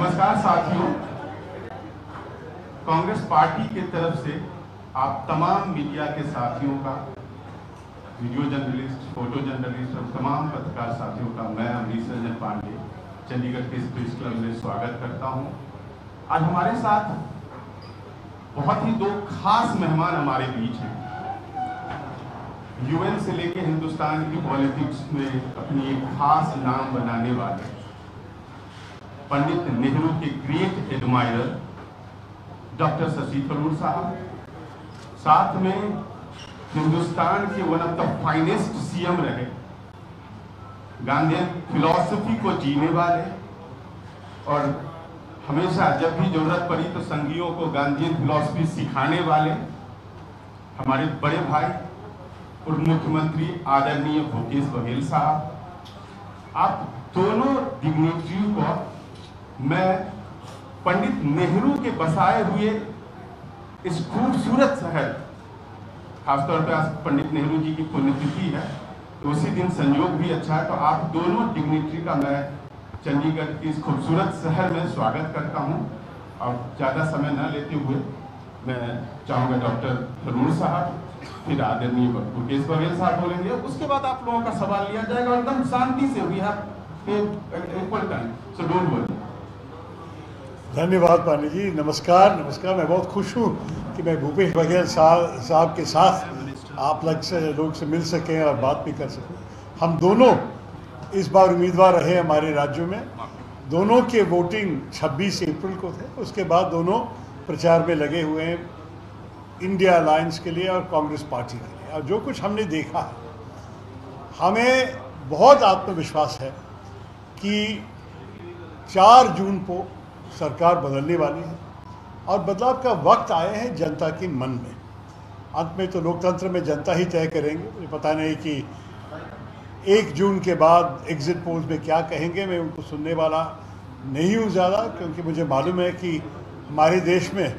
नमस्कार साथियों, कांग्रेस पार्टी की तरफ से आप तमाम मीडिया के साथियों का, वीडियो जर्नलिस्ट, फोटो जर्नलिस्ट और तमाम पत्रकार साथियों का मैं अमरीश रंजन पांडे चंडीगढ़ के प्रेस क्लब में स्वागत करता हूं। आज हमारे साथ बहुत ही दो खास मेहमान हमारे बीच हैं। यूएन से लेकर हिंदुस्तान की पॉलिटिक्स में अपनी एक खास नाम बनाने वाले पंडित नेहरू के great admirer doctor Shashi Tharoor साहब, साथ में हिंदुस्तान के one of the finest CM रहे, गांधीयन फिलॉसफी को जीने वाले और हमेशा जब भी जरूरत पड़ी तो संघियों को गांधीयन फिलॉसफी सिखाने वाले हमारे बड़े भाई पूर्व मुख्यमंत्री आदरणीय भूपेश बघेल साहब। आप दोनों डिग्निटरियों को मैं पंडित नेहरू के बसाए हुए इस खूबसूरत शहर, खासतौर पर आज पंडित नेहरू जी की पुण्यतिथि है तो उसी दिन संयोग भी अच्छा है, तो आप दोनों डिग्निटरी का मैं चंडीगढ़ के इस खूबसूरत शहर में स्वागत करता हूं। और ज़्यादा समय न लेते हुए मैं चाहूँगा डॉक्टर थरूर साहब, फिर आदरणीय भूपेश बघेल साहब बोलेंगे, उसके बाद आप लोगों का सवाल लिया जाएगा एकदम शांति से। We have equal time, so don't worry. धन्यवाद पांडे जी। नमस्कार। मैं बहुत खुश हूँ कि मैं भूपेश बघेल साहब के साथ आप लोग से मिल सकें और बात भी कर सकें। हम दोनों इस बार उम्मीदवार रहे हमारे राज्यों में। दोनों के वोटिंग 26 अप्रैल को थे। उसके बाद दोनों प्रचार में लगे हुए हैं इंडिया अलायंस के लिए और कांग्रेस पार्टी के लिए। और जो कुछ हमने देखा है, हमें बहुत आत्मविश्वास है कि 4 जून को सरकार बदलने वाली है और बदलाव का वक्त आए हैं जनता के मन में। अंत में तो लोकतंत्र में जनता ही तय करेंगे। मुझे पता नहीं कि 1 जून के बाद एग्जिट पोल्स में क्या कहेंगे, मैं उनको सुनने वाला नहीं हूँ ज़्यादा, क्योंकि मुझे मालूम है कि हमारे देश में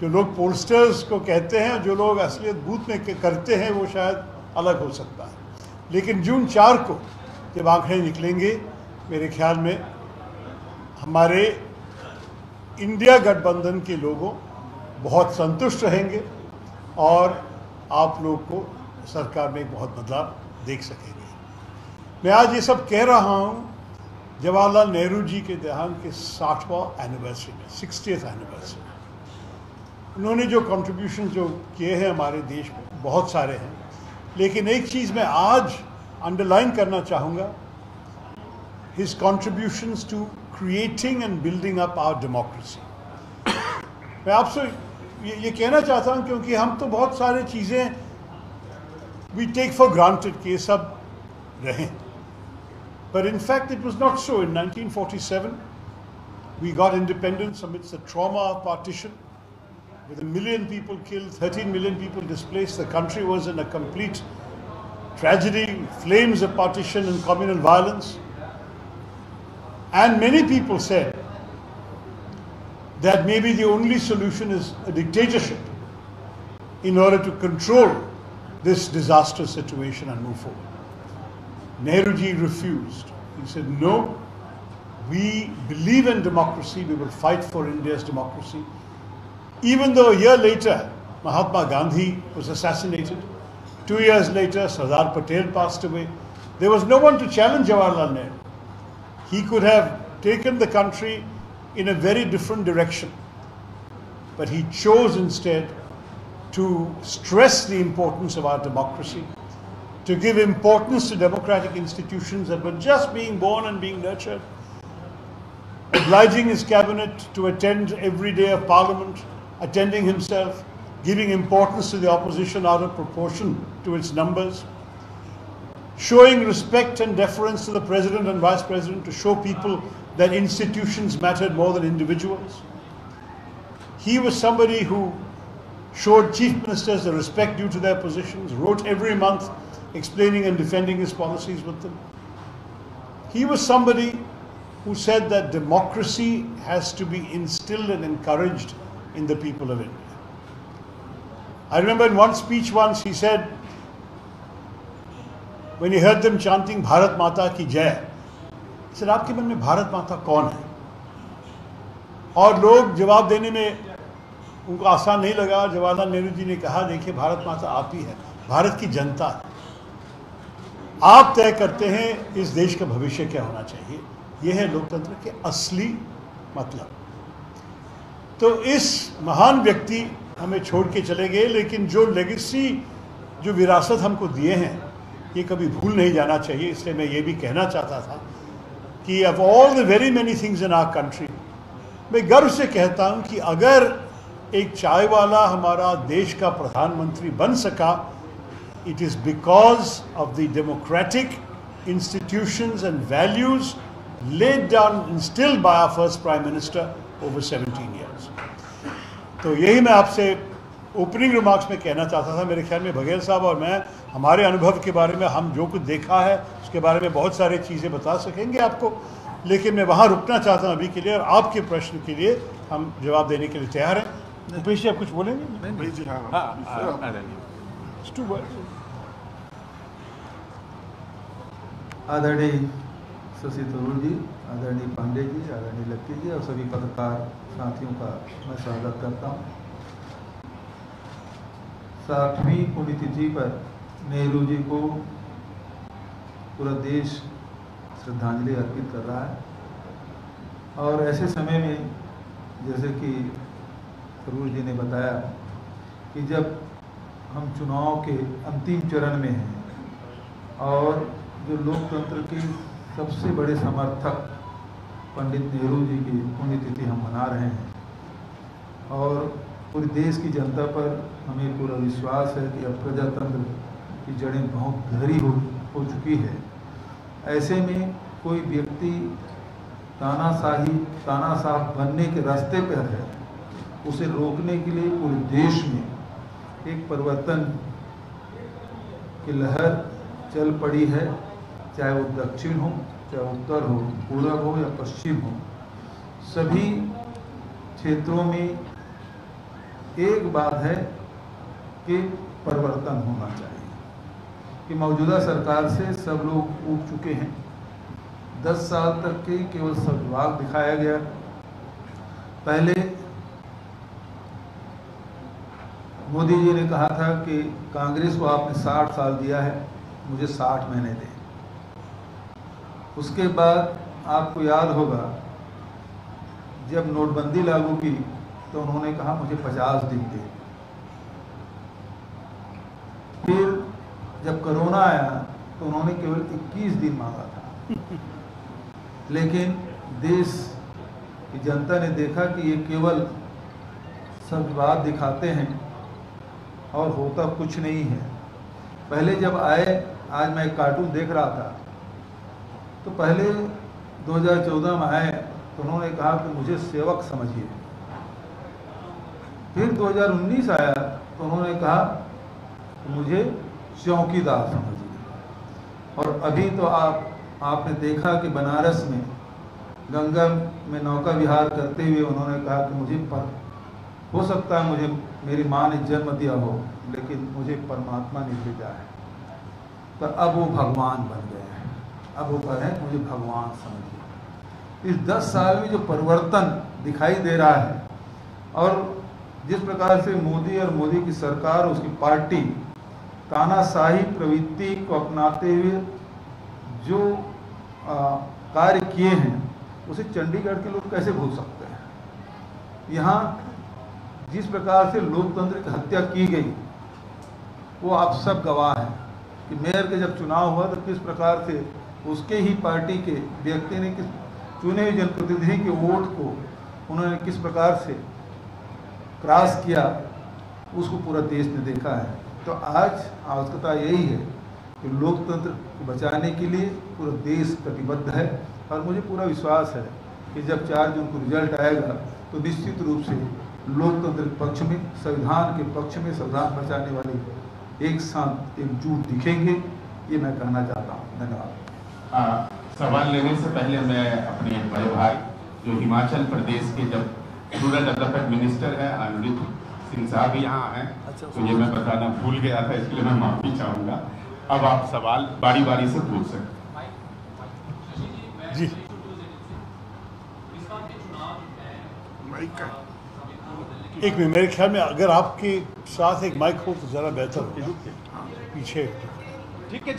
जो लोग पोलस्टर्स को कहते हैं, जो लोग असलियत बूथ में करते हैं, वो शायद अलग हो सकता है। लेकिन जून 4 को जब आंकड़े निकलेंगे, मेरे ख्याल में हमारे इंडिया गठबंधन के लोगों बहुत संतुष्ट रहेंगे और आप लोग को सरकार में बहुत बदलाव देख सकेंगे। मैं आज ये सब कह रहा हूँ जवाहरलाल नेहरू जी के देहांत के 60वां एनिवर्सरी में, 60th एनिवर्सरी में। उन्होंने जो कंट्रीब्यूशन जो किए हैं हमारे देश में, बहुत सारे हैं, लेकिन एक चीज़ मैं आज अंडरलाइन करना चाहूँगा, his contributions to creating and building up our democracy। मैं आपसे ये कहना चाहता हूँ क्योंकि हम तो बहुत सारी चीज़ें we take for granted कि ये सब रहें, but in fact it was not so। In 1947 we got independence amidst the trauma of partition, with 1 million people killed, 13 million people displaced. The country was in a complete tragedy, flames of partition and communal violence. And many people said that maybe the only solution is a dictatorship in order to control this disastrous situation and move forward. Nehruji refused. He said, no, we believe in democracy, we will fight for India's democracy. Even though a year later, Mahatma Gandhi was assassinated, 2 years later, Sardar Patel passed away, there was no one to challenge Jawaharlal Nehru. He could have taken the country in a very different direction, but he chose instead to stress the importance of our democracy, to give importance to democratic institutions that were just being born and being nurtured, obliging his cabinet to attend every day of parliament, attending himself, giving importance to the opposition out of proportion to its numbers, showing respect and deference to the president and vice president to show people that institutions mattered more than individuals. He was somebody who showed chief ministers the respect due to their positions, wrote every month explaining and defending his policies with them. He was somebody who said that democracy has to be instilled and encouraged in the people of India. I remember in one speech once he said, when he heard them chanting Bharat Mata ki Jai, he said, आपके मन में भारत माता कौन है? और लोग जवाब देने में उनको आसान नहीं लगा। जवाहरलाल नेहरू जी ने कहा, देखिए भारत माता आप ही है, भारत की जनता है, आप तय करते हैं इस देश का भविष्य क्या होना चाहिए। यह है लोकतंत्र के असली मतलब। तो इस महान व्यक्ति हमें छोड़ के चले गए, लेकिन जो लेगेसी, जो विरासत हमको दिए हैं, ये कभी भूल नहीं जाना चाहिए। इसलिए मैं ये भी कहना चाहता था कि of all the very many things in our country, मैं गर्व से कहता हूँ कि अगर एक चाय वाला हमारा देश का प्रधानमंत्री बन सका, it is because of the democratic institutions and values laid down, instilled by our first Prime Minister over 17 years. तो यही मैं आपसे ओपनिंग रिमार्क्स में कहना चाहता था। मेरे ख्याल में बघेल साहब और मैं हमारे अनुभव के बारे में, हम जो कुछ देखा है उसके बारे में बहुत सारी चीज़ें बता सकेंगे आपको, लेकिन मैं वहाँ रुकना चाहता हूँ अभी के लिए, और आपके प्रश्न के लिए हम जवाब देने के लिए तैयार हैं। भूपेश जी, आप कुछ बोलेंगे? आदरणीय शशि थरूर जी, आदरणीय पांडे जी, आदरणीय लक्की जी और सभी पत्रकार साथियों का मैं स्वागत करता हूँ। 60वीं पुण्यतिथि पर नेहरू जी को पूरा देश श्रद्धांजलि अर्पित कर रहा है, और ऐसे समय में जैसे कि थरूर जी ने बताया कि जब हम चुनाव के अंतिम चरण में हैं और जो लोकतंत्र के सबसे बड़े समर्थक पंडित नेहरू जी की पुण्यतिथि हम मना रहे हैं, और पूरे देश की जनता पर हमें पूरा विश्वास है कि अब प्रजातंत्र की जड़ें बहुत गहरी हो चुकी है। ऐसे में कोई व्यक्ति तानाशाह बनने के रास्ते पर है, उसे रोकने के लिए पूरे देश में एक परिवर्तन की लहर चल पड़ी है, चाहे वो दक्षिण हो, चाहे उत्तर हो, पूर्व हो या पश्चिम हो। सभी क्षेत्रों में एक बात है कि परिवर्तन होना चाहिए, कि मौजूदा सरकार से सब लोग ऊब चुके हैं। 10 साल तक के केवल सद्भाव दिखाया गया। पहले मोदी जी ने कहा था कि कांग्रेस को आपने 60 साल दिया है, मुझे 60 महीने दें। उसके बाद आपको याद होगा जब नोटबंदी लागू की तो उन्होंने कहा मुझे 50 दिन दें। फिर जब कोरोना आया तो उन्होंने केवल 21 दिन मांगा था। लेकिन देश की जनता ने देखा कि ये केवल सद्भाव दिखाते हैं और होता कुछ नहीं है। पहले जब आए, आज मैं एक कार्टून देख रहा था, तो पहले 2014 में आए तो उन्होंने कहा कि मुझे सेवक समझिए। फिर 2019 आया तो उन्होंने कहा मुझे चौकीदार समझिए। और अभी तो आपने देखा कि बनारस में गंगा में नौका विहार करते हुए उन्होंने कहा कि मुझे हो सकता है मुझे मेरी माँ ने जन्म दिया हो, लेकिन मुझे परमात्मा ने भेजा है। पर अब वो भगवान बन गए हैं, अब वो कह रहे हैं मुझे भगवान समझिए। इस 10 साल में जो परिवर्तन दिखाई दे रहा है, और जिस प्रकार से मोदी और मोदी की सरकार, उसकी पार्टी तानाशाही प्रवृत्ति को अपनाते हुए जो कार्य किए हैं, उसे चंडीगढ़ के लोग कैसे भूल सकते हैं। यहाँ जिस प्रकार से लोकतंत्र की हत्या की गई, वो आप सब गवाह हैं कि मेयर के जब चुनाव हुआ तो किस प्रकार से उसके ही पार्टी के व्यक्ति ने किस चुने हुए जनप्रतिनिधि के वोट को उन्होंने किस प्रकार से क्रॉस किया, उसको पूरा देश ने देखा है। तो आज आवश्यकता यही है कि लोकतंत्र को बचाने के लिए पूरा देश प्रतिबद्ध है, और मुझे पूरा विश्वास है कि जब 4 जून को रिजल्ट आएगा तो निश्चित रूप से लोकतंत्र के पक्ष में, संविधान के पक्ष में, संविधान बचाने वाले एक साथ एकजुट दिखेंगे। ये मैं कहना चाहता हूँ। धन्यवाद। सवाल लेने से पहले मैं अपने बड़े भाई जो हिमाचल प्रदेश के जब रूरल डेवलपमेंट मिनिस्टर है अनिरुद्ध सिंह साहब यहाँ हैं, तो ये मैं बताना भूल गया था, इसके लिए मैं माफी चाहूँगा। अब आप सवाल बारी बारी से पूछ सकते जी। एक मिनट, मेरे ख्याल में अगर आपके साथ एक माइक हो तो ज़रा बेहतर हो, पीछे। ठीक है।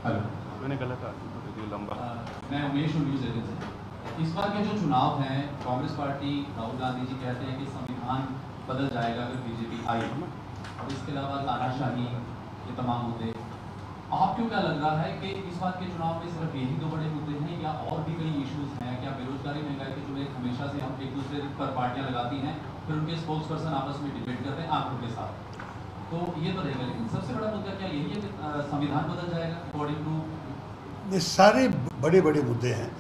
हेलो, मैंने गलत लंबा। मैं उमेश हूँ न्यूज़ एजेंसी। इस बार के जो चुनाव हैं, कांग्रेस पार्टी राहुल गांधी जी कहते हैं कि संविधान बदल जाएगा अगर बीजेपी आई, और इसके अलावा तानाशाही, ये तमाम मुद्दे। आपको क्या लग रहा है कि इस बार के चुनाव में सिर्फ यही दो बड़े मुद्दे हैं या और भी कई इश्यूज हैं? क्या बेरोजगारी, महंगाई के जो हमेशा से हम एक दूसरे पर पार्टियां लगाती हैं, फिर उनके स्पोक्स पर्सन आपस में डिबेट करते हैं आंकड़ों के साथ, तो ये तो रहेगा, लेकिन सबसे बड़ा मुद्दा क्या यही है कि संविधान बदल जाएगा अकॉर्डिंग टू? ये सारे बड़े बड़े मुद्दे हैं।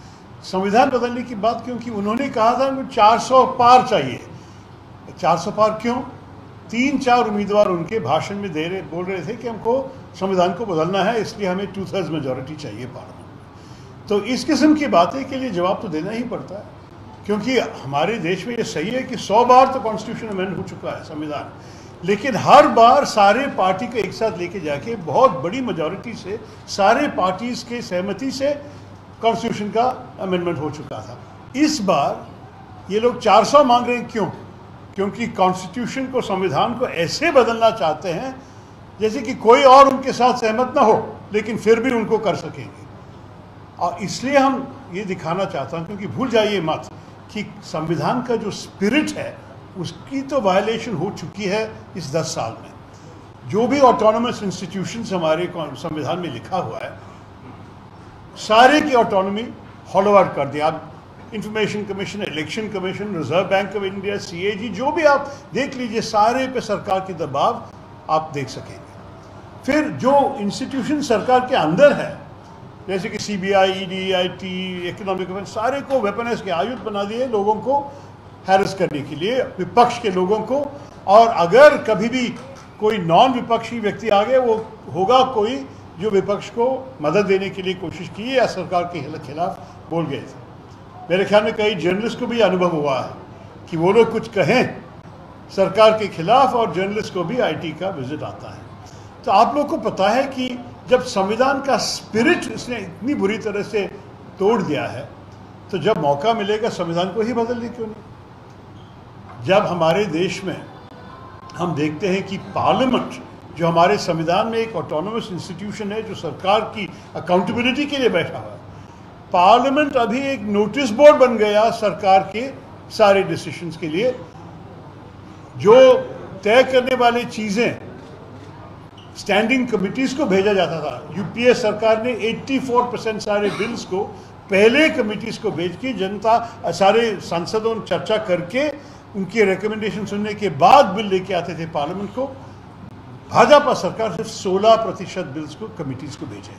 संविधान बदलने की बात, क्योंकि उन्होंने कहा था कि 400 पार चाहिए। 400 पार क्यों? 3-4 उम्मीदवार उनके भाषण में बोल रहे थे कि हमको संविधान को बदलना है, इसलिए हमें 2/3 मेजॉरिटी चाहिए पार्लियामेंट में। तो इस किस्म की बातें के लिए जवाब तो देना ही पड़ता है, क्योंकि हमारे देश में ये सही है कि 100 बार तो कॉन्स्टिट्यूशन अमेंड हो चुका है संविधान, लेकिन हर बार सारे पार्टी को एक साथ लेके जाके बहुत बड़ी मेजॉरिटी से, सारे पार्टीज के सहमति से कॉन्स्टिट्यूशन का अमेंडमेंट हो चुका था। इस बार ये लोग 400 मांग रहे हैं। क्यों? क्योंकि कॉन्स्टिट्यूशन को, संविधान को ऐसे बदलना चाहते हैं जैसे कि कोई और उनके साथ सहमत ना हो, लेकिन फिर भी उनको कर सकेंगे। और इसलिए हम ये दिखाना चाहता हूँ, क्योंकि भूल जाइए मत कि संविधान का जो स्पिरिट है उसकी तो वायलेशन हो चुकी है इस 10 साल में। जो भी ऑटोनोमस इंस्टीट्यूशंस हमारे संविधान में लिखा हुआ है, सारे की ऑटोनॉमी हॉलो आउट कर दिया। आप information commission, election commission, reserve bank of India, CAG, जो भी आप देख लीजिए, सारे पे सरकार की दबाव आप देख सकेंगे। फिर जो इंस्टीट्यूशन सरकार के अंदर है, जैसे कि CBI, ED, IT, इकोनॉमिक, सारे को वेपनाइज के आयुध बना दिए, लोगों को हैरेस करने के लिए, विपक्ष के लोगों को। और अगर कभी भी कोई नॉन विपक्षी व्यक्ति आ गए, वो होगा कोई जो विपक्ष को मदद देने के लिए कोशिश की या सरकार के खिलाफ बोल गए थे। मेरे ख्याल में कई जर्नलिस्ट को भी अनुभव हुआ है कि वो लोग कुछ कहें सरकार के खिलाफ और जर्नलिस्ट को भी IT का विजिट आता है। तो आप लोग को पता है कि जब संविधान का स्पिरिट इसने इतनी बुरी तरह से तोड़ दिया है, तो जब मौका मिलेगा संविधान को ही बदलने क्यों नहीं? जब हमारे देश में हम देखते हैं कि पार्लियामेंट, जो हमारे संविधान में एक ऑटोनोमस इंस्टीट्यूशन है, जो सरकार की अकाउंटेबिलिटी के लिए बैठा हुआ है, पार्लियामेंट अभी एक नोटिस बोर्ड बन गया सरकार के सारे डिसीजंस के लिए। जो तय करने वाली चीज़ें स्टैंडिंग कमिटीज़ को भेजा जाता था, UPA सरकार ने 84% सारे बिल्स को पहले कमिटीज़ को भेज के, जनता, सारे सांसदों ने चर्चा करके उनकी रिकमेंडेशन सुनने के बाद बिल लेके आते थे पार्लियामेंट को। भाजपा सरकार सिर्फ 16% बिल्स को कमिटीज़ को भेजे।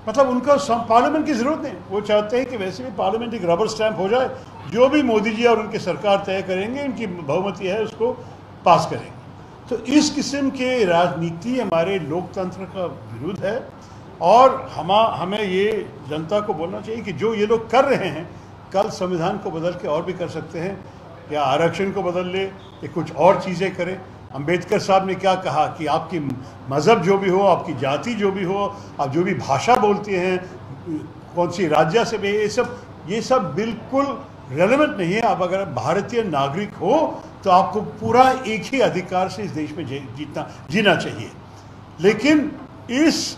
मतलब उनका पार्लियामेंट की ज़रूरत नहीं, वो चाहते हैं कि वैसे भी पार्लियामेंट एक रबर स्टैंप हो जाए, जो भी मोदी जी और उनकी सरकार तय करेंगे, उनकी बहुमति है, उसको पास करेंगे। तो इस किस्म के राजनीति हमारे लोकतंत्र का विरुद्ध है। और हमें ये जनता को बोलना चाहिए कि जो ये लोग कर रहे हैं, कल संविधान को बदल के और भी कर सकते हैं, या आरक्षण को बदल ले, या कुछ और चीज़ें करें। अंबेडकर साहब ने क्या कहा कि आपकी मज़हब जो भी हो, आपकी जाति जो भी हो, आप जो भी भाषा बोलते हैं, कौन सी राज्य से भी, ये सब बिल्कुल रेलेवेंट नहीं है। आप अगर भारतीय नागरिक हो तो आपको पूरा एक ही अधिकार से इस देश में जीना चाहिए। लेकिन इस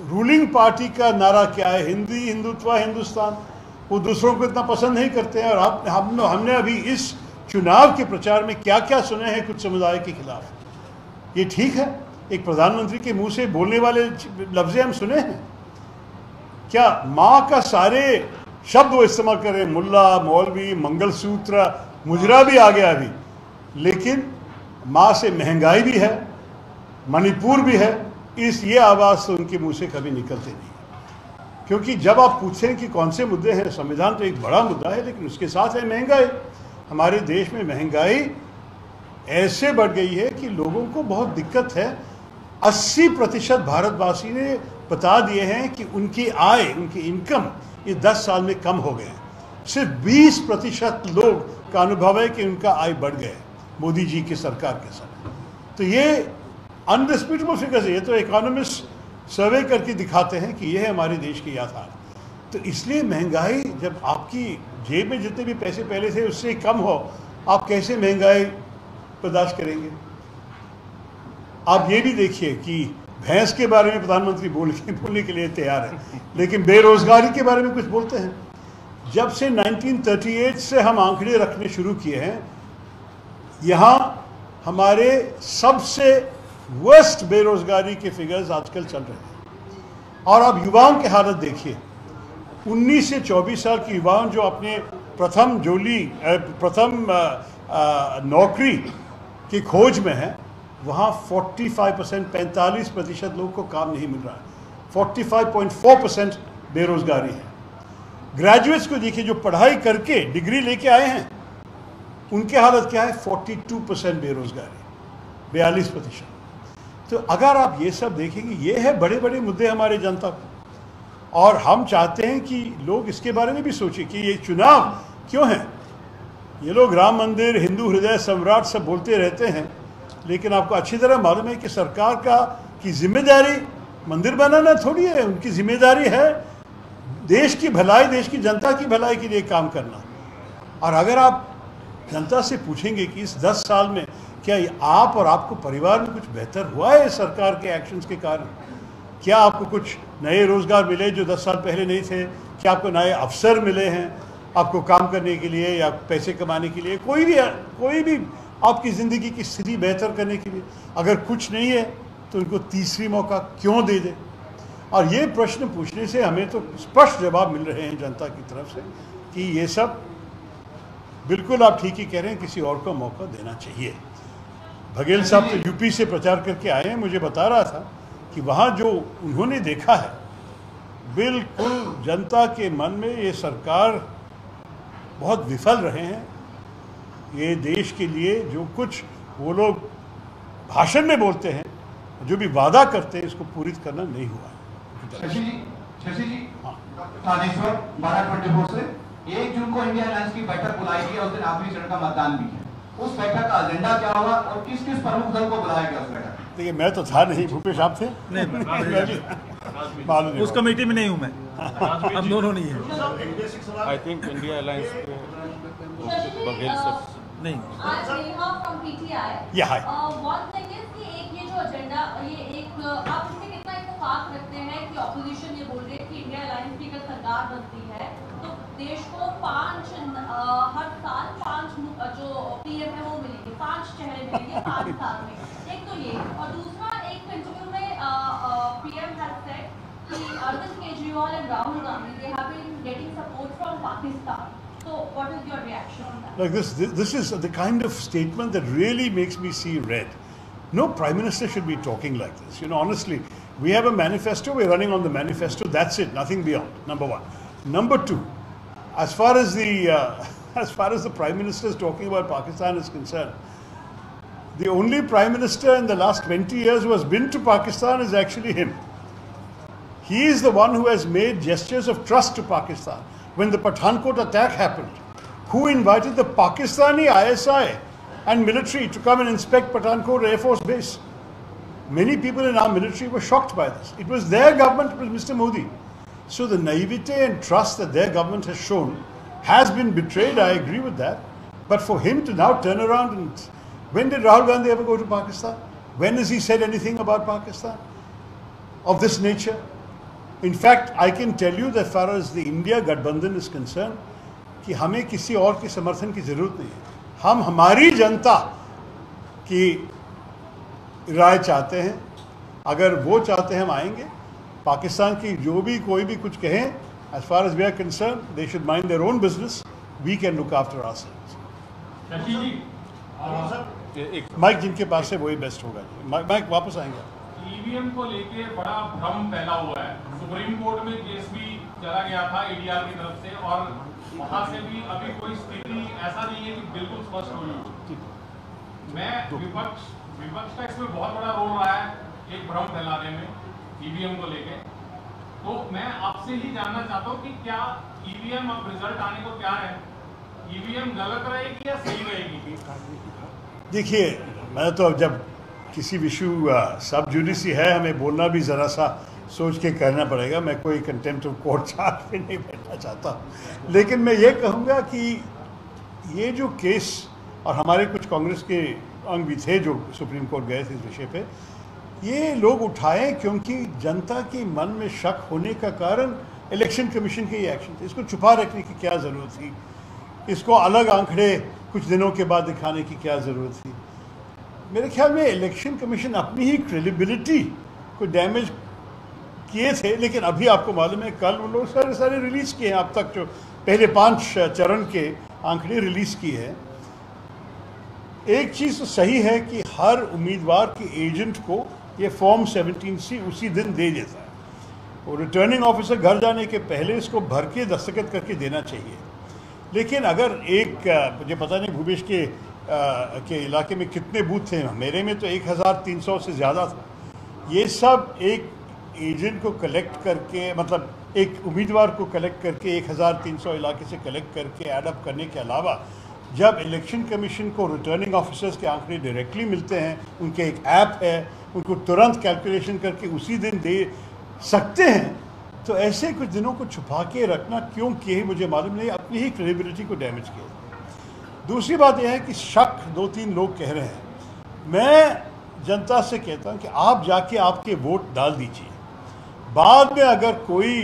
रूलिंग पार्टी का नारा क्या है? हिंदुत्व, हिंदुस्तान। वो दूसरों को इतना पसंद नहीं करते हैं। और हमने अभी इस चुनाव के प्रचार में क्या क्या सुने हैं कुछ समुदाय के खिलाफ। ये ठीक है? एक प्रधानमंत्री के मुंह से बोलने वाले लफ्ज़ हम सुने हैं क्या? माँ का सारे शब्द वो इस्तेमाल कर रहे हैं, मुल्ला, मौलवी, मंगलसूत्र, मुजरा भी आ गया अभी। लेकिन माँ से महंगाई भी है, मणिपुर भी है, ये आवाज़ तो उनके मुंह से कभी निकलते नहीं। क्योंकि जब आप पूछें कि कौन से मुद्दे हैं, संविधान तो एक बड़ा मुद्दा है, लेकिन उसके साथ है महंगाई। हमारे देश में महंगाई ऐसे बढ़ गई है कि लोगों को बहुत दिक्कत है। 80% भारतवासी ने बता दिए हैं कि उनकी आय, उनकी इनकम ये 10 साल में कम हो गए हैं। सिर्फ 20% लोग का अनुभव है कि उनका आय बढ़ गया मोदी जी की सरकार के समय। तो ये अनडिस्प्यूटेबल फिगर्स है। ये तो इकोनॉमिस्ट सर्वे करके दिखाते हैं कि ये है हमारे देश की याथार्थ। तो इसलिए महंगाई, जब आपकी जेब में जितने भी पैसे पहले थे उससे कम हो, आप कैसे महंगाई बर्दाश्त करेंगे? आप ये भी देखिए कि भैंस के बारे में प्रधानमंत्री बोलने के लिए तैयार है, लेकिन बेरोजगारी के बारे में कुछ बोलते हैं। जब से 1938 से हम आंकड़े रखने शुरू किए हैं, यहाँ हमारे सबसे वर्स्ट बेरोजगारी के फिगर्स आजकल चल रहे हैं। और अब युवाओं की हालत देखिए, 19 से 24 साल के युवाओं जो अपने प्रथम नौकरी की खोज में है, वहाँ 45% 45% लोगों को काम नहीं मिल रहा है। 45.4% बेरोजगारी है। ग्रेजुएट्स को देखिए जो पढ़ाई करके डिग्री लेके आए हैं, उनकी हालत क्या है? 42% बेरोजगारी, 42%। तो अगर आप ये सब देखेंगे, ये है बड़े बड़े मुद्दे हमारे जनता को। और हम चाहते हैं कि लोग इसके बारे में भी सोचें कि ये चुनाव क्यों है। ये लोग राम मंदिर, हिंदू हृदय सम्राट सब बोलते रहते हैं, लेकिन आपको अच्छी तरह मालूम है कि सरकार की जिम्मेदारी मंदिर बनाना थोड़ी है। उनकी जिम्मेदारी है देश की भलाई, देश की जनता की भलाई के लिए काम करना। और अगर आप जनता से पूछेंगे कि इस 10 साल में क्या आप और आपको परिवार में कुछ बेहतर हुआ है सरकार के एक्शंस के कारण? क्या आपको कुछ नए रोजगार मिले जो 10 साल पहले नहीं थे? क्या आपको नए अवसर मिले हैं आपको काम करने के लिए या पैसे कमाने के लिए? कोई भी आपकी ज़िंदगी की स्थिति बेहतर करने के लिए अगर कुछ नहीं है तो उनको तीसरी मौका क्यों दे दे? और ये प्रश्न पूछने से हमें तो स्पष्ट जवाब मिल रहे हैं जनता की तरफ से कि ये सब बिल्कुल आप ठीक ही कह रहे हैं, किसी और को मौका देना चाहिए। बघेल साहब तो यूपी से प्रचार करके आए हैं, मुझे बता रहा था कि वहाँ जो उन्होंने देखा है, बिल्कुल जनता के मन में ये सरकार बहुत विफल रहे हैं। ये देश के लिए जो कुछ वो लोग भाषण में बोलते हैं, जो भी वादा करते हैं, इसको पूरी करना नहीं हुआ है। शशि जी, थानेश्वर 1224 से 1 जून को इंडिया अलायंस की बैठक बुलाई गई है। उस दिन आखिरी चरण का मतदान भी है। उस बैठक का एजेंडा क्या होगा और किस किस प्रमुख दल को बुलाया गया उस बैठक? देखिए, मैं तो था नहीं, भूपेश आप थे? नहीं, उस कमेटी में नहीं हूँ मैं। हम दोनों नहीं है। I think India alliance Baghel सब नहीं। आज नेहा फ्रॉम पीटीआई। या हाय। वन थिंग इज कि एक ये जो एजेंडा, ये एक आप इसमें कितना इत्तेफाक रखते हैं कि ऑपोजिशन ये बोल रही है कि इंडिया अलायंस की अगर सरकार बनती है तो देश को 5 हर साल 5 जो पीएम है वो मिलेंगे, 5 चेहरे मिलेंगे 5 साल में। एक तो ये, और दूसरा एक इंटरव्यू में पीएम हैज सेड कि Arvind Kejriwal and Rahul Gandhi they have been getting support from Pakistan. So what is your reaction on that? Like this is the kind of statement that really makes me see red. No prime minister should be talking like this. You know, honestly, we have a manifesto. We're running on the manifesto. That's it. Nothing beyond. Number one. Number two, as far as the prime minister is talking about Pakistan is concerned, the only prime minister in the last 20 years who has been to Pakistan is actually him. He is the one who has made gestures of trust to Pakistan. When the Pathankot attack happened, who invited the Pakistani ISI and military to come and inspect Pathankot Air Force Base? Many people in our military were shocked by this. It was their government, it was Mr. Modi. So the naivete and trust that their government has shown has been betrayed, I agree with that. But for him to now turn around and... When did Rahul Gandhi ever go to Pakistan? When has he said anything about Pakistan of this nature? In fact, I can tell you that as far as the India Gadbandhan is concerned, कि हमें किसी और के समर्थन की ज़रूरत नहीं है। हम हमारी जनता की राय चाहते हैं। अगर वो चाहते हैं हम आएंगे। पाकिस्तान की जो भी कोई भी कुछ कहें, as far as we are concerned, they should mind their own business. We can look after ourselves. Mic जिनके पास है वही बेस्ट होगा। माइक वापस आएंगे। ईवीएम को लेके बड़ा भ्रम फैला हुआ है। सुप्रीम कोर्ट में केस भी चला गया था ईडीआर की तरफ से, और वहां से भी अभी कोई स्थिति ऐसा नहीं है कि बिल्कुल स्पष्ट हुई। मैं विपक्ष का इसमें बहुत बड़ा रोल रहा है एक भ्रम फैलाने में ईवीएम को लेके। तो मैं आपसे ही जानना चाहता हूँ कि क्या ईवीएम अब रिजल्ट आने को तैयार है, ईवीएम गलत रहेगी या सही रहेगी? देखिए, मैं तो जब किसी विषय सब जुडिसी है, हमें बोलना भी ज़रा सा सोच के करना पड़ेगा। मैं कोई कंटेम्प्ट ऑफ कोर्ट चार्ज पे नहीं बैठना चाहता, लेकिन मैं ये कहूँगा कि ये जो केस, और हमारे कुछ कांग्रेस के अंग भी थे जो सुप्रीम कोर्ट गए थे इस विषय पे, ये लोग उठाएं क्योंकि जनता के मन में शक होने का कारण इलेक्शन कमीशन के ये एक्शन थे। इसको छुपा रखने की क्या ज़रूरत थी? इसको अलग आंकड़े कुछ दिनों के बाद दिखाने की क्या ज़रूरत थी? मेरे ख्याल में इलेक्शन कमीशन अपनी ही क्रेडिबिलिटी को डैमेज किए थे, लेकिन अभी आपको मालूम है कल वो लोग सारे रिलीज़ किए हैं। अब तक जो पहले 5 चरण के आंकड़े रिलीज़ किए हैं। एक चीज़ तो सही है कि हर उम्मीदवार के एजेंट को ये फॉर्म 17C उसी दिन दे देता है। वो रिटर्निंग ऑफिसर घर जाने के पहले इसको भर के दस्तखत करके देना चाहिए। लेकिन अगर एक, मुझे पता नहीं भूपेश के इलाके में कितने बूथ थे, मेरे में तो 1300 से ज़्यादा था। ये सब एक एजेंट को कलेक्ट करके, मतलब एक उम्मीदवार को कलेक्ट करके 1300 इलाके से कलेक्ट करके एडअप करने के अलावा, जब इलेक्शन कमीशन को रिटर्निंग ऑफिसर्स के आंकड़े डायरेक्टली मिलते हैं, उनके एक ऐप है, उनको तुरंत कैलकुलेशन करके उसी दिन दे सकते हैं, तो ऐसे कुछ दिनों को छुपा के रखना क्यों किए मुझे मालूम नहीं। अपनी ही क्रेडिबिलिटी को डैमेज किया। दूसरी बात यह है कि शक 2-3 लोग कह रहे हैं। मैं जनता से कहता हूं कि आप जाके आपके वोट डाल दीजिए। बाद में अगर कोई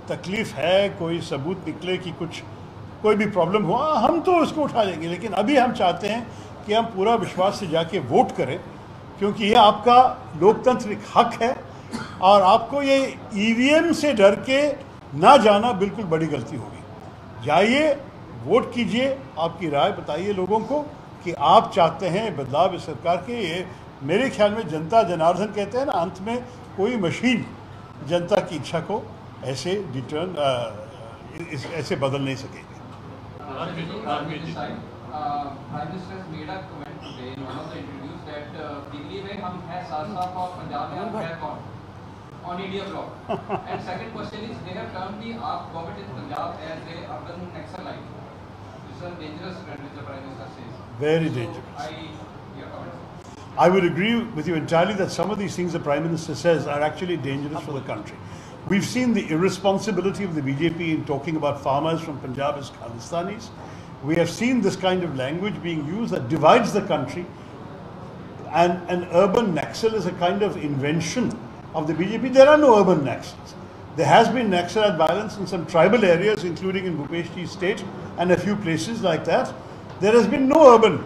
तकलीफ है, कोई सबूत निकले कि कोई भी प्रॉब्लम हुआ, हम तो उसको उठा लेंगे। लेकिन अभी हम चाहते हैं कि हम पूरा विश्वास से जाके वोट करें, क्योंकि ये आपका लोकतांत्रिक हक है। और आपको ये ईवीएम से डर के ना जाना बिल्कुल बड़ी गलती होगी। जाइए, वोट कीजिए, आपकी राय बताइए लोगों को कि आप चाहते हैं बदलाव इस सरकार के। ये मेरे ख्याल में जनता जनार्दन कहते हैं ना, अंत में कोई मशीन जनता की इच्छा को ऐसे ऐसे बदल नहीं सकेगी। on India block. And second question is, they have termed the AAP government in Punjab as a urban Naxalite. This is a dangerous trend which the Prime Minister says. Very dangerous. Your comments. I would agree with you entirely that some of these things the Prime Minister says are actually dangerous for the country. We've seen the irresponsibility of the BJP in talking about farmers from Punjab as Khalistanis. We have seen this kind of language being used that divides the country. And an urban Naxal is a kind of invention of the BJP. There are no urban Naxals. There has been Naxalite violence in some tribal areas, including in Bhupeshji's state and a few places like that. There has been no urban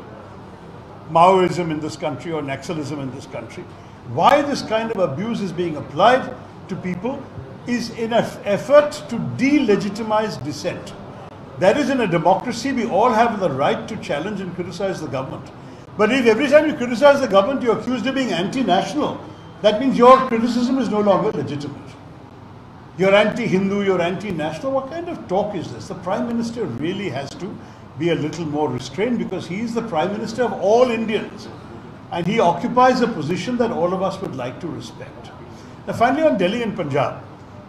Maoism in this country or Naxalism in this country. Why this kind of abuse is being applied to people is in an effort to delegitimize dissent. That is, in a democracy, we all have the right to challenge and criticize the government. But if every time you criticize the government, you're accused of being anti-national, that means your criticism is no longer legitimate. You're anti-Hindu, you're anti-national. What kind of talk is this? The Prime Minister really has to be a little more restrained, because he is the Prime Minister of all Indians. And he occupies a position that all of us would like to respect. Now finally, on Delhi and Punjab,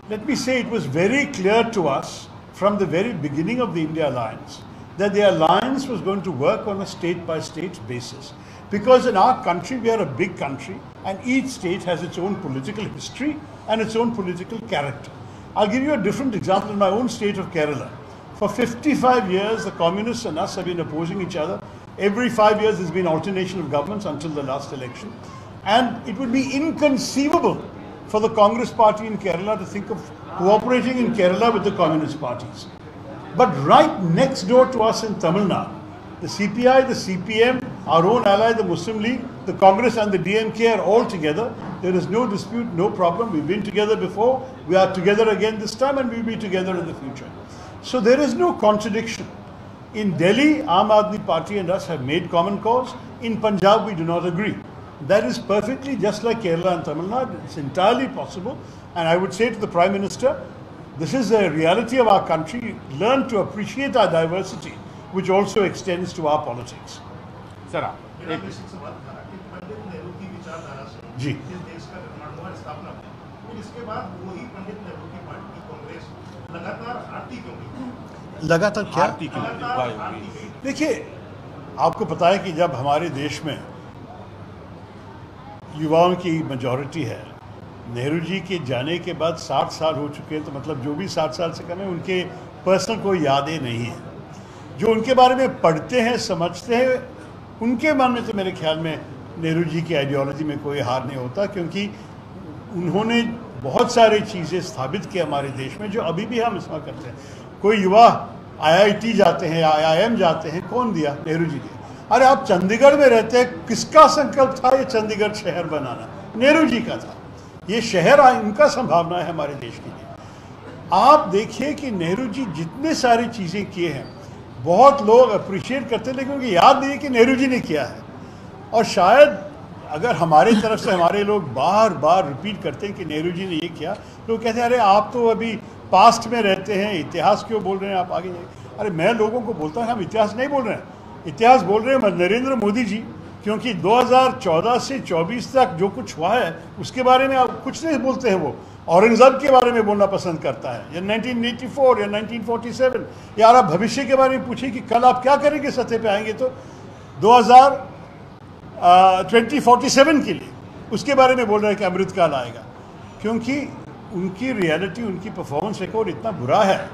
let me say it was very clear to us from the very beginning of the India Alliance that the alliance was going to work on a state-by-state basis. Because in our country, we are a big country, and each state has its own political history and its own political character. I'll give you a different example in my own state of Kerala. For 55 years, the communists and us have been opposing each other. Every 5 years, there's been alternation of governments until the last election. And it would be inconceivable for the Congress party in Kerala to think of cooperating in Kerala with the communist parties. But right next door to us in Tamil Nadu, the CPI, the CPM, our own ally, the Muslim League, the Congress and the DMK are all together. There is no dispute, no problem. We've been together before. We are together again this time, and we'll be together in the future. So there is no contradiction. In Delhi, Aam Aadmi Party and us have made common cause. In Punjab, we do not agree. That is perfectly just like Kerala and Tamil Nadu. It's entirely possible. And I would say to the Prime Minister, this is a reality of our country. Learn to appreciate our diversity, which also extends to our politics. Sir, जी लगातार क्या? देखिए, आपको पता है कि जब हमारे देश में युवाओं की मेजॉरिटी है, नेहरू जी के जाने के बाद 60 साल हो चुके हैं, तो मतलब जो भी 60 साल से कम है उनके पर्सनल कोई यादें नहीं हैं। जो उनके बारे में पढ़ते हैं, समझते हैं, उनके मन में तो मेरे ख्याल में नेहरू जी की आइडियोलॉजी में कोई हार नहीं होता, क्योंकि उन्होंने बहुत सारी चीज़ें स्थापित की हमारे देश में जो अभी भी हम इसमें करते हैं। कोई युवा IIT जाते हैं या IIM जाते हैं, कौन दिया? नेहरू जी ने। अरे आप चंडीगढ़ में रहते हैं, किसका संकल्प था ये चंडीगढ़ शहर बनाना? नेहरू जी का था। ये शहर उनका संभावना है हमारे देश के लिए। आप देखिए कि नेहरू जी जितने सारी चीज़ें किए हैं, बहुत लोग अप्रिशिएट करते हैं, लेकिन उनको याद नहीं है कि नेहरू जी ने किया है। और शायद अगर हमारी तरफ से हमारे लोग बार बार रिपीट करते हैं कि नेहरू जी ने ये किया, लोग कहते हैं अरे आप तो अभी पास्ट में रहते हैं, इतिहास क्यों बोल रहे हैं आप आगे जाइए। अरे मैं लोगों को बोलता हूँ हम इतिहास नहीं बोल रहे हैं, इतिहास बोल रहे हैं नरेंद्र मोदी जी, क्योंकि 2014 से 24 तक जो कुछ हुआ है उसके बारे में आप कुछ नहीं बोलते हैं। वो औरंगजेब के बारे में बोलना पसंद करता है, या 1984 या 1947। यार आप भविष्य के बारे में पूछिए कि कल आप क्या करेंगे, सत्य पे आएंगे तो 2047 के लिए उसके बारे में बोल रहे हैं कि अमृतकाल आएगा। क्योंकि उनकी रियलिटी, उनकी परफॉर्मेंस रिकॉर्ड इतना बुरा है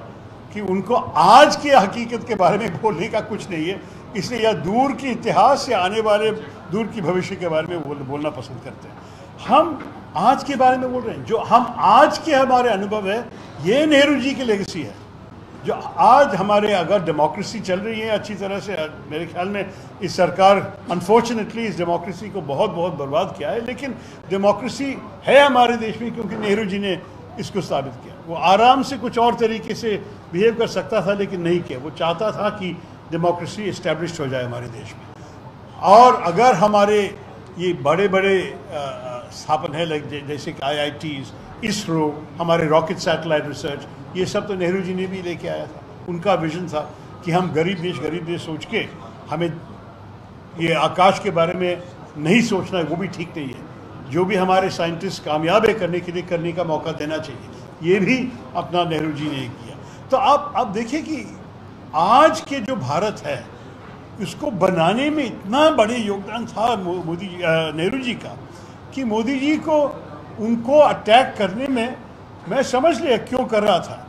कि उनको आज की हकीकत के बारे में बोलने का कुछ नहीं है। इसलिए या दूर की इतिहास या आने वाले दूर की भविष्य के बारे में बोलना पसंद करते हैं। हम आज के बारे में बोल रहे हैं, जो हम आज के हमारे अनुभव है, ये नेहरू जी की लेगेसी है। जो आज हमारे अगर डेमोक्रेसी चल रही है अच्छी तरह से, मेरे ख्याल में इस सरकार अनफॉर्चुनेटली इस डेमोक्रेसी को बहुत बर्बाद किया है, लेकिन डेमोक्रेसी है हमारे देश में क्योंकि नेहरू जी ने इसको साबित किया। वो आराम से कुछ और तरीके से बिहेव कर सकता था, लेकिन नहीं किया। वो चाहता था कि डेमोक्रेसी इस्टेब्लिश हो जाए हमारे देश में। और अगर हमारे ये बड़े बड़े स्थापन है, जैसे कि IITs, इसरो, हमारे रॉकेट सैटेलाइट रिसर्च, ये सब तो नेहरू जी ने भी लेके आया था। उनका विजन था कि हम गरीब देश सोच के हमें ये आकाश के बारे में नहीं सोचना है, वो भी ठीक नहीं है। जो भी हमारे साइंटिस्ट कामयाब है करने के लिए, करने का मौका देना चाहिए। ये भी अपना नेहरू जी ने किया। तो आप देखिए कि आज के जो भारत है उसको बनाने में इतना बड़े योगदान था नेहरू जी का, कि मोदी जी को उनको अटैक करने में मैं समझ लिया क्यों कर रहा था।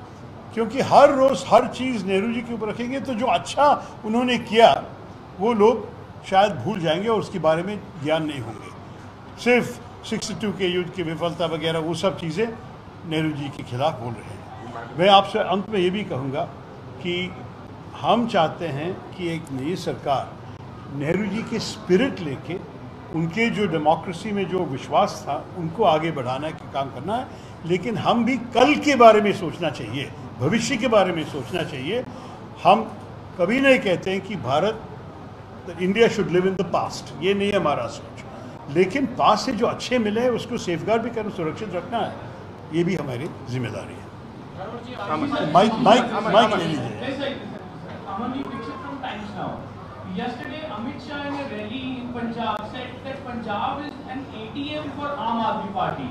क्योंकि हर रोज़ हर चीज़ नेहरू जी के ऊपर रखेंगे तो जो अच्छा उन्होंने किया वो लोग शायद भूल जाएंगे और उसके बारे में ज्ञान नहीं होंगे। सिर्फ 62 के युद्ध की विफलता वगैरह वो सब चीज़ें नेहरू जी के खिलाफ बोल रहे हैं। मैं आपसे अंत में ये भी कहूँगा कि हम चाहते हैं कि एक नई सरकार नेहरू जी के स्पिरिट लेके, उनके जो डेमोक्रेसी में जो विश्वास था उनको आगे बढ़ाने का काम करना है। लेकिन हम भी कल के बारे में सोचना चाहिए, भविष्य के बारे में सोचना चाहिए। हम कभी नहीं कहते हैं कि India should live in the past, ये नहीं है हमारा सोच। लेकिन पास्ट से जो अच्छे मिले हैं उसको सेफगार्ड भी करना, सुरक्षित रखना है, ये भी हमारी जिम्मेदारी है। माइक ले लीजिए। Yesterday, Amit Shah in a rally in Punjab said that Punjab is an ATM for Aam Aadmi Party.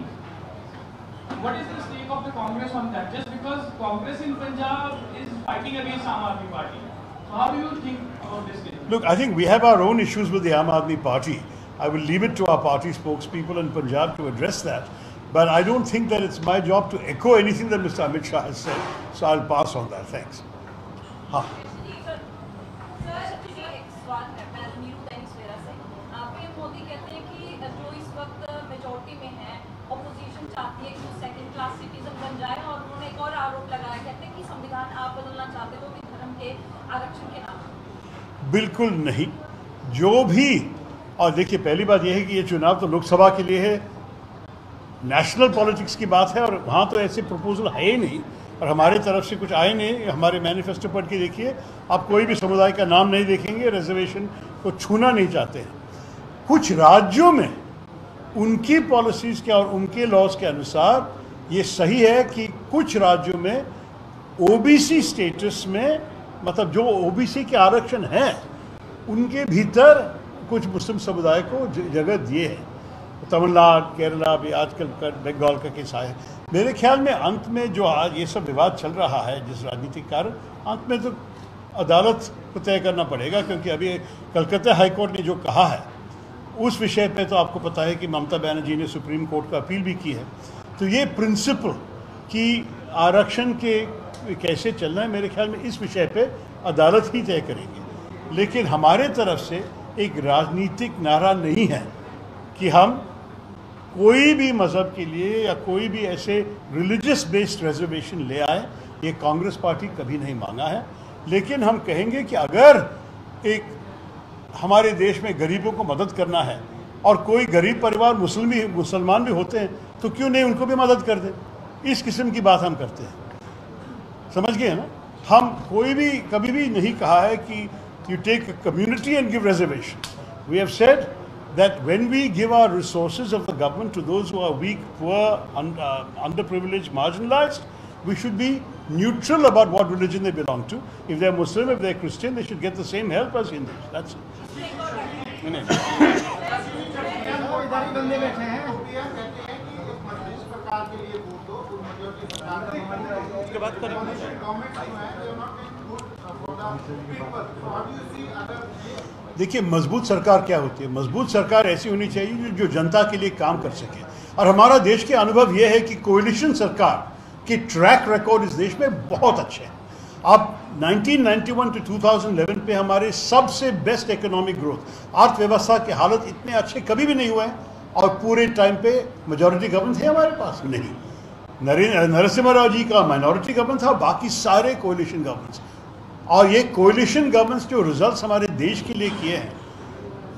What is the stake of the Congress on that? Just because Congress in Punjab is fighting against Aam Aadmi Party. So how do you think about this thing? Look, I think we have our own issues with the Aam Aadmi Party. I will leave it to our party spokespeople in Punjab to address that. But I don't think that it's my job to echo anything that Mr. Amit Shah has said. So I'll pass on that. Thanks. हाँ. बिल्कुल नहीं। जो भी, और देखिए पहली बात यह है कि ये चुनाव तो लोकसभा के लिए है, नेशनल पॉलिटिक्स की बात है, और वहाँ तो ऐसे प्रपोजल है ही नहीं और हमारी तरफ से कुछ आए नहीं। हमारे मैनिफेस्टो पढ़ के देखिए, आप कोई भी समुदाय का नाम नहीं देखेंगे, रिजर्वेशन को छूना नहीं चाहते हैं। कुछ राज्यों में उनकी पॉलिसीज़ के और उनके लॉज के अनुसार ये सही है कि कुछ राज्यों में ओबीसी स्टेटस में, मतलब जो ओबीसी के आरक्षण हैं उनके भीतर कुछ मुस्लिम समुदाय को जगह दिए है। तमिलनाडु, केरला भी, आजकल बंगाल का केस आया है। मेरे ख्याल में अंत में जो आज ये सब विवाद चल रहा है जिस राजनीतिक कारण, अंत में तो अदालत को तय करना पड़ेगा। क्योंकि अभी कलकत्ता हाई कोर्ट ने जो कहा है उस विषय पे तो आपको पता है कि ममता बनर्जी ने सुप्रीम कोर्ट का अपील भी की है। तो ये प्रिंसिपल कि आरक्षण के कैसे चलना है, मेरे ख्याल में इस विषय पे अदालत ही तय करेगी। लेकिन हमारे तरफ से एक राजनीतिक नारा नहीं है कि हम कोई भी मज़हब के लिए या कोई भी ऐसे रिलीजियस बेस्ड रिजर्वेशन ले आए। ये कांग्रेस पार्टी कभी नहीं मांगा है। लेकिन हम कहेंगे कि अगर एक हमारे देश में गरीबों को मदद करना है और कोई गरीब परिवार मुसलमान भी होते हैं तो क्यों नहीं उनको भी मदद कर दें। इस किस्म की बात हम करते हैं, समझ गए ना। हम कोई भी कभी भी नहीं कहा है कि you take a community and give reservations. We have said that when we give our resources of the government to those who are weak, poor, underprivileged, marginalized, we should be neutral about what religion they belong to. If they're Muslim, if they're Christian, they should get the same help as Hindus. That's it. देखिए, मजबूत सरकार क्या होती है? मजबूत सरकार ऐसी होनी चाहिए जो जनता के लिए काम कर सके। और हमारा देश के अनुभव यह है कि कोalition सरकार के ट्रैक रिकॉर्ड इस देश में बहुत अच्छे हैं। अब 1991 to 2011 पे हमारे सबसे बेस्ट इकोनॉमिक ग्रोथ, अर्थव्यवस्था के हालत इतने अच्छे कभी भी नहीं हुए हैं। और पूरे टाइम पे मेजॉरिटी गवर्नमेंट है हमारे पास नहीं। नरसिम्हा राव जी का माइनॉरिटी गवर्नमेंट था, बाकी सारे कोalition गवर्नमेंट्स। और ये कोalition गवर्नमेंट्स जो रिजल्ट्स हमारे देश के लिए किए हैं,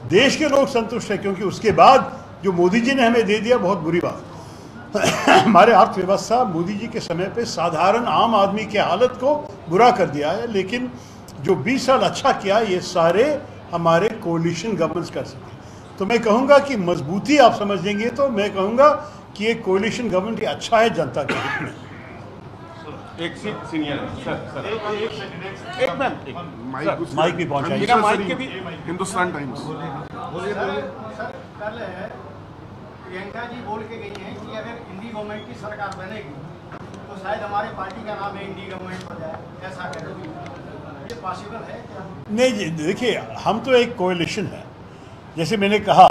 देश के लोग संतुष्ट हैं। क्योंकि उसके बाद जो मोदी जी ने हमें दे दिया, बहुत बुरी बात। हमारे अर्थव्यवस्था मोदी जी के समय पे साधारण आम आदमी के हालत को बुरा कर दिया है। लेकिन जो 20 साल अच्छा किया, ये सारे हमारे कोalition गवर्नमेंट्स कर सके। तो मैं कहूँगा कि मजबूती आप समझ लेंगे तो मैं कहूँगा कि ये कोalition गवर्नमेंट अच्छा है जनता के हित में। एक सीनियर सर एक माइक भी पहुंचाइए। माइक के भी हिंदुस्तान टाइम्स। सर, कल प्रियंका जी बोल के गई हैं कि अगर इंडी गवर्नमेंट की सरकार बनेगी तो शायद हमारी पार्टी का नाम इंडी गवर्नमेंट हो जाए, ऐसा करेगी। ये पॉसिबल है क्या? नहीं जी, देखिए, हम तो एक कोalition है। जैसे मैंने कहा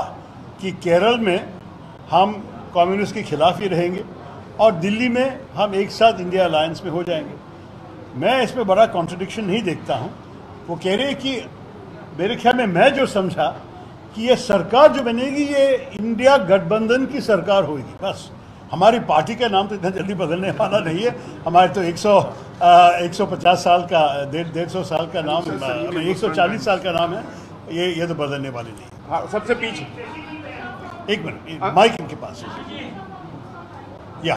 कि केरल में हम कम्युनिस्ट के खिलाफ ही रहेंगे और दिल्ली में हम एक साथ इंडिया अलायंस में हो जाएंगे। मैं इसमें बड़ा कॉन्ट्रडिक्शन नहीं देखता हूँ। वो कह रहे हैं कि मेरे ख्याल में मैं जो समझा कि ये सरकार जो बनेगी ये इंडिया गठबंधन की सरकार होगी। बस हमारी पार्टी का नाम तो इतना जल्दी बदलने वाला नहीं है। हमारे तो 150 साल का 150 साल का नाम, 140 साल का नाम है। ये तो बदलने वाले नहीं। हाँ, सबसे पीछे एक मिनट, माइक इनके पास है। या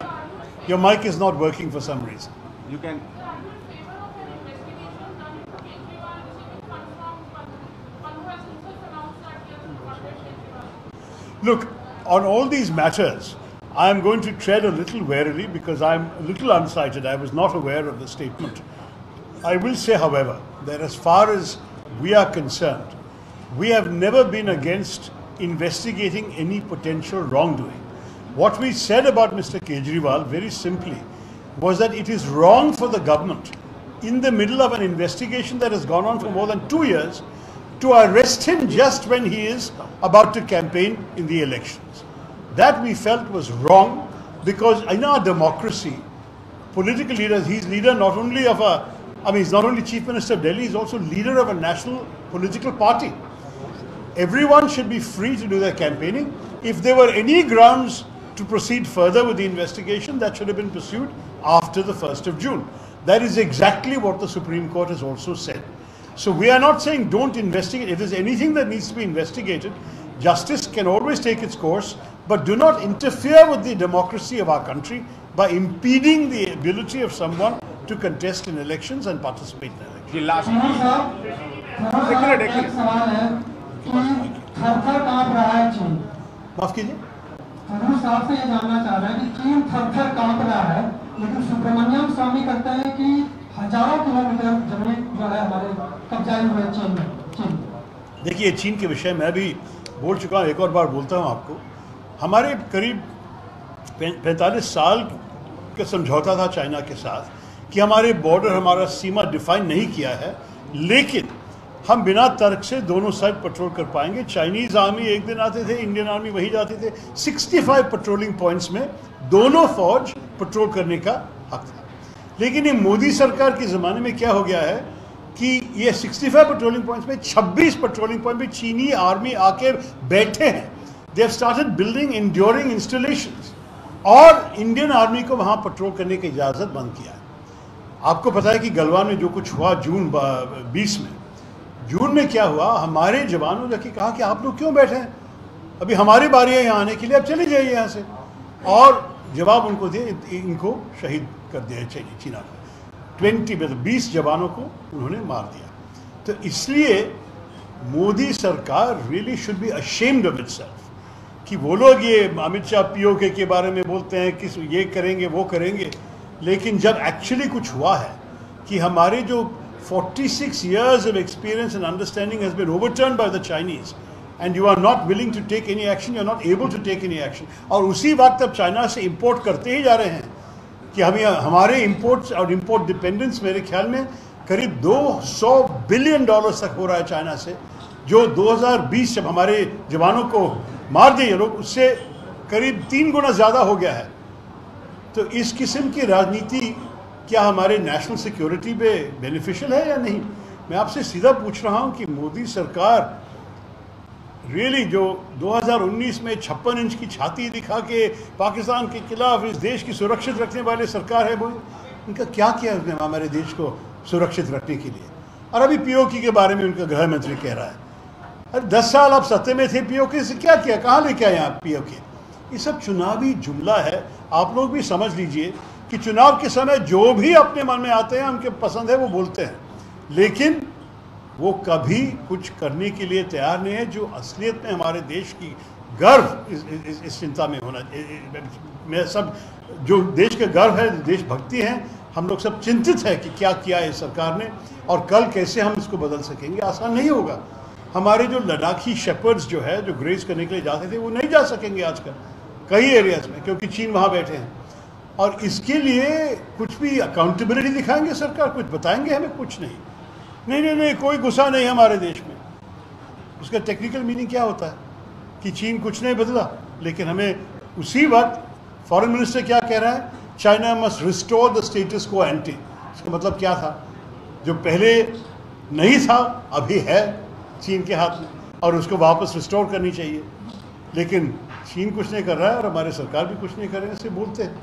your mic is not working for some reason. You can. Look, on all these matters, I am going to tread a little warily because I am a little unsighted. I was not aware of the statement. I will say, however, that as far as we are concerned, we have never been against investigating any potential wrongdoing. What we said about Mr. Kejriwal, very simply, was that it is wrong for the government, in the middle of an investigation that has gone on for more than 2 years, to arrest him just when he is about to campaign in the elections. That we felt was wrong because in our democracy, political leaders, he's leader not only of he's not only Chief Minister of Delhi, he's also leader of a national political party. Everyone should be free to do their campaigning. If there were any grounds to proceed further with the investigation, that should have been pursued after the 1st of June. That is exactly what the Supreme Court has also said. So we are not saying don't investigate. If there's anything that needs to be investigated, justice can always take its course, but do not interfere with the democracy of our country by impeding the ability of someone to contest in elections and participate in elections. जी last सवाल है कि थर-थर कांप रहा है चीन। माफ कीजिए, साहब से ये जानना चाह रहे हैं कि चीन थर-थर कांप रहा है, लेकिन सुब्रमण्यम स्वामी कहते हैं कि हजारों किलोमीटर जमीन जो है हमारे कब्जाई हुए चीन। देखिए, चीन के विषय में अभी बोल चुका हूँ, एक और बार बोलता हूँ आपको। हमारे करीब 45 साल का समझौता था चाइना के साथ कि हमारे बॉर्डर, हमारा सीमा डिफाइन नहीं किया है, लेकिन हम बिना तर्क से दोनों साइड पेट्रोल कर पाएंगे। चाइनीज़ आर्मी एक दिन आते थे, इंडियन आर्मी वहीं जाते थे। 65 पेट्रोलिंग पॉइंट्स में दोनों फौज पेट्रोल करने का हक था। लेकिन ये मोदी सरकार के ज़माने में क्या हो गया है कि ये 65 पेट्रोलिंग पॉइंट्स में 26 पेट्रोलिंग पॉइंट में चीनी आर्मी आके बैठे हैं। They have started building enduring installations और इंडियन आर्मी को वहाँ पेट्रोल करने की इजाज़त बंद किया है। आपको पता है कि गलवान में जो कुछ हुआ जून 20 में, जून में क्या हुआ, हमारे जवानों ने कहा कि आप लोग क्यों बैठे हैं, अभी हमारी बारी है यहाँ आने के लिए, अब चले जाइए यहाँ से। और जवाब उनको दिए, इनको शहीद कर दिया चीना को। 20 जवानों को उन्होंने मार दिया। तो इसलिए मोदी सरकार really should be ashamed of itself कि वो लोग ये अमित शाह पीओके के बारे में बोलते हैं कि ये करेंगे वो करेंगे, लेकिन जब एक्चुअली कुछ हुआ है कि हमारे जो 46 years of experience and understanding has been overturned by the Chinese and you are not willing to take any action, you are not able to take any action। और उसी वक्त अब चाइना से इंपोर्ट करते ही जा रहे हैं कि हमारे इंपोर्ट्स और इंपोर्ट डिपेंडेंस मेरे ख्याल में करीब $200 बिलियन तक हो रहा है चाइना से, जो 2020 जब हमारे जवानों को मार दिए लोग, उससे करीब 3 गुना ज़्यादा हो गया है। तो इस किस्म की राजनीति क्या हमारे नेशनल सिक्योरिटी पे बेनिफिशियल है या नहीं? मैं आपसे सीधा पूछ रहा हूँ कि मोदी सरकार रियली जो 2019 में 56 इंच की छाती दिखा के पाकिस्तान के खिलाफ इस देश की सुरक्षित रखने वाले सरकार है, वो उनका क्या किया उसने हमारे देश को सुरक्षित रखने के लिए? और अभी पीओके के बारे में उनका गृह मंत्री कह रहा है, अरे 10 साल आप सत्ते में थे, पीओके से क्या किया, कहाँ लेके आए आप पीओके? ये सब चुनावी जुमला है। आप लोग भी समझ लीजिए कि चुनाव के समय जो भी अपने मन में आते हैं, उनके पसंद है वो बोलते हैं, लेकिन वो कभी कुछ करने के लिए तैयार नहीं है जो असलियत में हमारे देश की गर्व इस चिंता में होना। मैं सब जो देश का गर्व है, देशभक्ति है, हम लोग सब चिंतित है कि क्या किया है सरकार ने और कल कैसे हम इसको बदल सकेंगे। आसान नहीं होगा। हमारे जो लद्दाखी शेपर्ड्स जो है, जो ग्रेज करने के लिए जाते थे, वो नहीं जा सकेंगे आजकल कई एरियाज में, क्योंकि चीन वहाँ बैठे हैं। और इसके लिए कुछ भी अकाउंटेबिलिटी दिखाएंगे सरकार, कुछ बताएंगे हमें? कुछ नहीं। नहीं, कोई गुस्सा नहीं हमारे देश में। उसका टेक्निकल मीनिंग क्या होता है कि चीन कुछ नहीं बदला, लेकिन हमें उसी वक्त फॉरेन मिनिस्टर क्या कह रहा है, China must restore the status को एंटी। इसका मतलब क्या था? जो पहले नहीं था अभी है चीन के हाथ में और उसको वापस रिस्टोर करनी चाहिए, लेकिन चीन कुछ नहीं कर रहा है और हमारे सरकार भी कुछ नहीं कर रहे हैं, इससे बोलते हैं।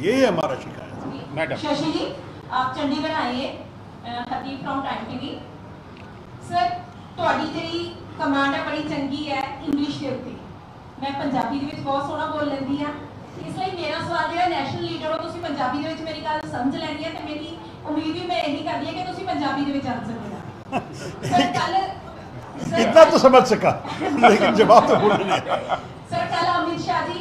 यही हमारा शिकायत है। मैडम शशि जी, आप चंडीगढ़ आइए। Hardeep from time TV. Sir, ਤੁਹਾਡੀ ਜਿਹੜੀ ਕਮਾਂਡ ਹੈ ਬੜੀ ਚੰਗੀ ਹੈ ਇੰਗਲਿਸ਼ ਦੇ ਉੱਤੇ। ਮੈਂ ਪੰਜਾਬੀ ਦੇ ਵਿੱਚ ਬਹੁਤ ਸੋਹਣਾ ਬੋਲ ਲੈਂਦੀ ਆ, ਇਸ ਲਈ ਮੇਰਾ ਸਵਾਲ ਜਿਹੜਾ ਨੈਸ਼ਨਲ ਲੀਡਰ ਹੋ, ਤੁਸੀਂ ਪੰਜਾਬੀ ਦੇ ਵਿੱਚ ਮੇਰੀ ਗੱਲ ਸਮਝ ਲੈਣੀ ਹੈ ਤੇ ਮੇਰੀ ਉਮੀਦ ਵੀ ਮੈਂ ਇਹੀ ਕਰਦੀ ਹਾਂ ਕਿ ਤੁਸੀਂ ਪੰਜਾਬੀ ਦੇ ਵਿੱਚ ਆਨਸਰ ਦੇਣਾ। ਸਰ ਕੱਲ इतना तो समझ सका, लेकिन जवाब तो बोलना है। सर, कल अमित शाह जी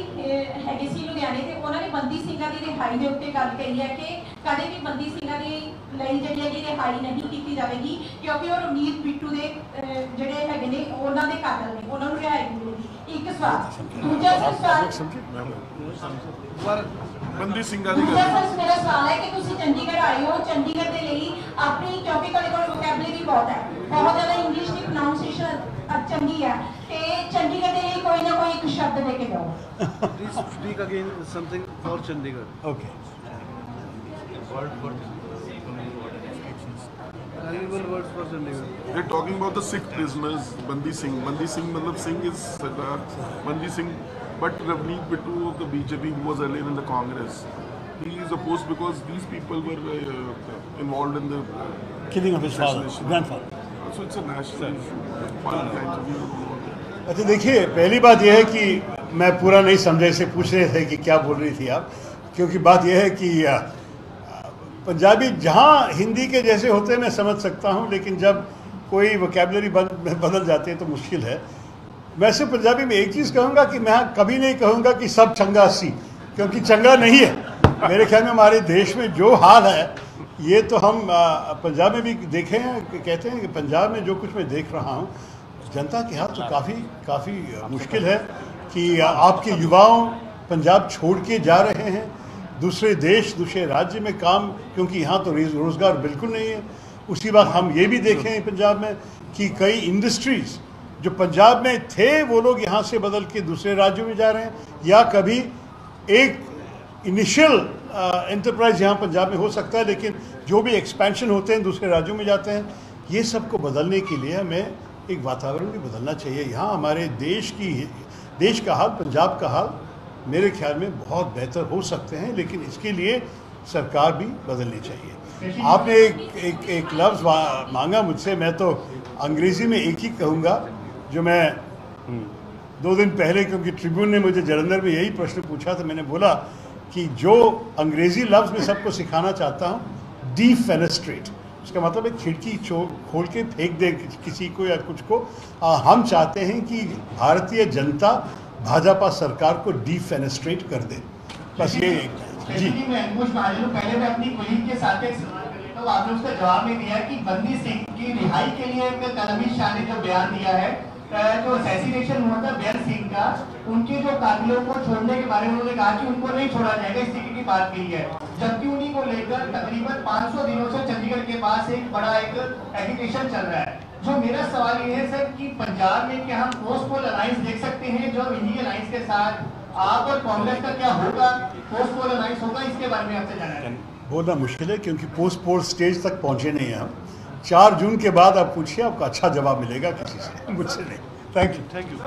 हैगे सी लुधियाने ते उन्होंने बंदी सिंघां दी रिहाई दे उत्ते गल कही है कि कदे भी बंदी सिंघां दी लई जिहड़ी है रिहाई नहीं की जाएगी, क्योंकि और रवनीत बिट्टू दे जिहड़े हैगे ने उन्हां दे कातल ने, उन्हां नूं रिहाई मिलेगी। एक सवाल। दूजा सवाल बंदी सिंघां दी मेरा सवाल है कि तुसीं चंडीगढ़ आए हो, चंडीगढ़ दे लई अपनी, क्योंकि तुहाडे कोल वोकैबुलरी बहुत है, बहुत ज़्यादा इंग्लिश की प्रोनाउंसिएशन चंगी है, ते चंडीगढ़ दे लई कोई ना कोई एक शब्द दे के जाओ। Please speak again something for Chandigarh. Okay. Valuable words for Chandigarh. They're talking about the Sikh prisoners, Bandi Singh. Bandi Singh, matlab Singh is Sardar Bandi Singh, but Ravneet Bittu of the BJP, who was earlier in the Congress, he is opposed because these people were involved in the killing of his father, grandfather. So it's a national issue. अच्छा, देखिए, पहली बात यह है कि मैं पूरा नहीं समझा, इसे पूछ रहे थे कि क्या बोल रही थी आप, क्योंकि बात यह है कि पंजाबी जहाँ हिंदी के जैसे होते हैं मैं समझ सकता हूँ, लेकिन जब कोई वोकैबुलरी बदल जाती है तो मुश्किल है। वैसे पंजाबी में एक चीज़ कहूँगा कि मैं कभी नहीं कहूँगा कि सब चंगा सी, क्योंकि चंगा नहीं है। मेरे ख्याल में हमारे देश में जो हाल है, ये तो हम पंजाब में भी देखे हैं, कहते हैं कि पंजाब में जो कुछ मैं देख रहा हूँ, जनता के हाल तो काफ़ी मुश्किल है कि आपके युवाओं पंजाब छोड़ के जा रहे हैं दूसरे देश, दूसरे राज्य में काम, क्योंकि यहाँ तो रोज़गार बिल्कुल नहीं है। उसी बात हम ये भी देखें पंजाब में कि कई इंडस्ट्रीज़ जो पंजाब में थे, वो लोग यहाँ से बदल के दूसरे राज्यों में जा रहे हैं, या कभी एक इनिशियल एंटरप्राइज यहाँ पंजाब में हो सकता है, लेकिन जो भी एक्सपेंशन होते हैं दूसरे राज्यों में जाते हैं, ये सबको बदलने के लिए हमें एक वातावरण भी बदलना चाहिए। यहाँ हमारे देश का हाल, पंजाब का हाल मेरे ख्याल में बहुत बेहतर हो सकते हैं, लेकिन इसके लिए सरकार भी बदलनी चाहिए। आपने एक लफ्ज़ मांगा मुझसे, मैं तो अंग्रेज़ी में एक ही कहूँगा जो मैं 2 दिन पहले, क्योंकि ट्रिब्यून ने मुझे जलंधर में यही प्रश्न पूछा था, मैंने बोला कि जो अंग्रेज़ी लफ्ज़ में सबको सिखाना चाहता हूँ, डिफेनेस्ट्रेट, उसका मतलब है खिड़की खोल के फेंक दे किसी को या कुछ को। हम चाहते हैं कि भारतीय जनता भाजपा सरकार को डिफेनेस्ट्रेट कर दे, बस ये जी। मैं अंकुश महाजन पहले मैं अपनी कुलीग के साथ एक सवाल कर लेता हूं, आपने उसका जवाब नहीं दिया कि बंदी सिंह की रिहाई के लिए अमित शाह ने जो बयान दिया है, जो असैसिनेशन हुआ था बेअर सिंह का, उनके जो कातिलों को छोड़ने के बारे में उन्होंने कहा कि उनको नहीं छोड़ा जाएगा, इस तरीके की बात की है, जबकि उन्हीं को लेकर तकरीबन 500 दिनों से चंडीगढ़ के पास एक बड़ा एजिटेशन चल रहा है। जो मेरा सवाल ये है सर कि पंजाब में क्या हम पोस्ट पोल अलायंस देख सकते हैं, जो इंडियन अलायंस के साथ आप और कांग्रेस का क्या होगा, पोस्ट पोल अलायंस होगा, इसके बारे में आपसे जानना है। बोलना मुश्किल है क्योंकि पोस्ट पोल स्टेज तक पहुंचे नहीं हैं हम। 4 जून के बाद आप पूछिए, आपको अच्छा जवाब मिलेगा किसी से, मुझसे नहीं। Thank you.